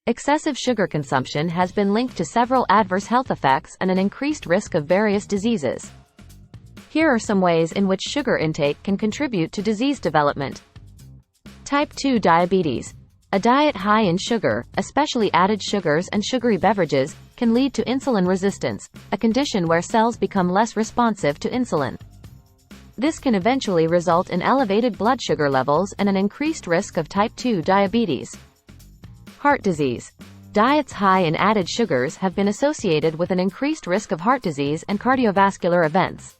Excessive sugar consumption has been linked to several adverse health effects and an increased risk of various diseases. Here are some ways in which sugar intake can contribute to disease development. Type 2 diabetes. A diet high in sugar, especially added sugars and sugary beverages, can lead to insulin resistance, a condition where cells become less responsive to insulin. This can eventually result in elevated blood sugar levels and an increased risk of type 2 diabetes. Heart disease. Diets high in added sugars have been associated with an increased risk of heart disease and cardiovascular events.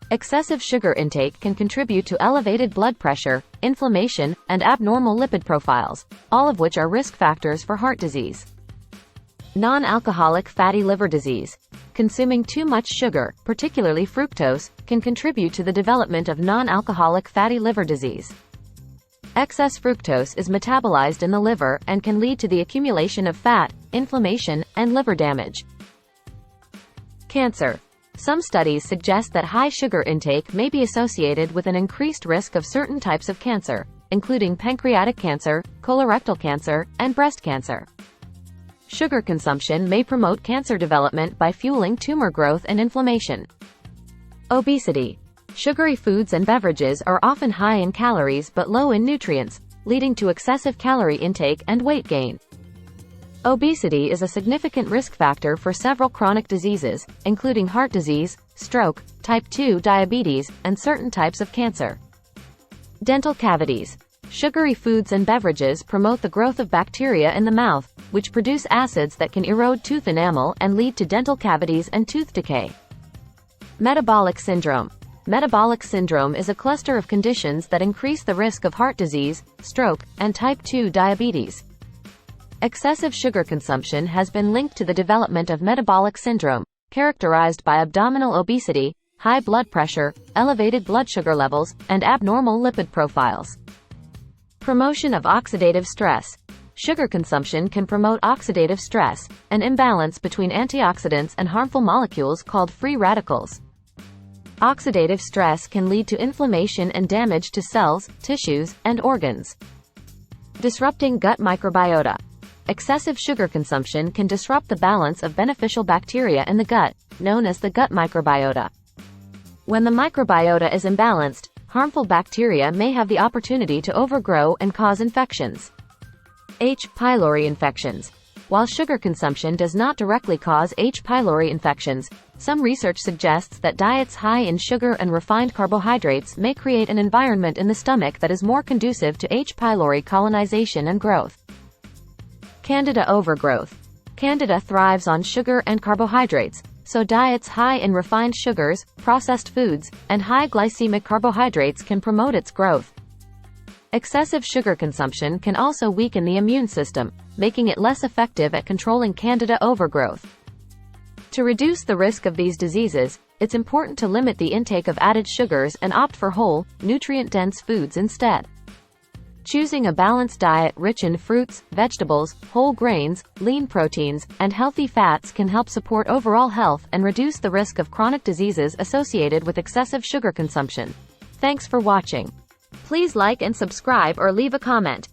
Excessive sugar intake can contribute to elevated blood pressure, inflammation, and abnormal lipid profiles, all of which are risk factors for heart disease. Non-alcoholic fatty liver disease. Consuming too much sugar, particularly fructose, can contribute to the development of non-alcoholic fatty liver disease. Excess fructose is metabolized in the liver and can lead to the accumulation of fat, inflammation, and liver damage. Cancer. Some studies suggest that high sugar intake may be associated with an increased risk of certain types of cancer, including pancreatic cancer, colorectal cancer, and breast cancer. Sugar consumption may promote cancer development by fueling tumor growth and inflammation. Obesity. Sugary foods and beverages are often high in calories but low in nutrients, leading to excessive calorie intake and weight gain. Obesity is a significant risk factor for several chronic diseases, including heart disease, stroke, type 2 diabetes, and certain types of cancer. Dental cavities. Sugary foods and beverages promote the growth of bacteria in the mouth, which produce acids that can erode tooth enamel and lead to dental cavities and tooth decay. Metabolic syndrome. Metabolic syndrome is a cluster of conditions that increase the risk of heart disease, stroke, and type 2 diabetes. Excessive sugar consumption has been linked to the development of metabolic syndrome, characterized by abdominal obesity, high blood pressure, elevated blood sugar levels, and abnormal lipid profiles. Promotion of oxidative stress. Sugar consumption can promote oxidative stress, an imbalance between antioxidants and harmful molecules called free radicals. Oxidative stress can lead to inflammation and damage to cells, tissues, and organs. Disrupting gut microbiota. Excessive sugar consumption can disrupt the balance of beneficial bacteria in the gut, known as the gut microbiota. When the microbiota is imbalanced, harmful bacteria may have the opportunity to overgrow and cause infections. H. pylori infections. While sugar consumption does not directly cause H. pylori infections, some research suggests that diets high in sugar and refined carbohydrates may create an environment in the stomach that is more conducive to H. pylori colonization and growth. Candida overgrowth. Candida thrives on sugar and carbohydrates, so diets high in refined sugars, processed foods, and high glycemic carbohydrates can promote its growth. Excessive sugar consumption can also weaken the immune system, making it less effective at controlling Candida overgrowth. To reduce the risk of these diseases, it's important to limit the intake of added sugars and opt for whole, nutrient-dense foods instead. Choosing a balanced diet rich in fruits, vegetables, whole grains, lean proteins, and healthy fats can help support overall health and reduce the risk of chronic diseases associated with excessive sugar consumption. Thanks for watching. Please like and subscribe or leave a comment.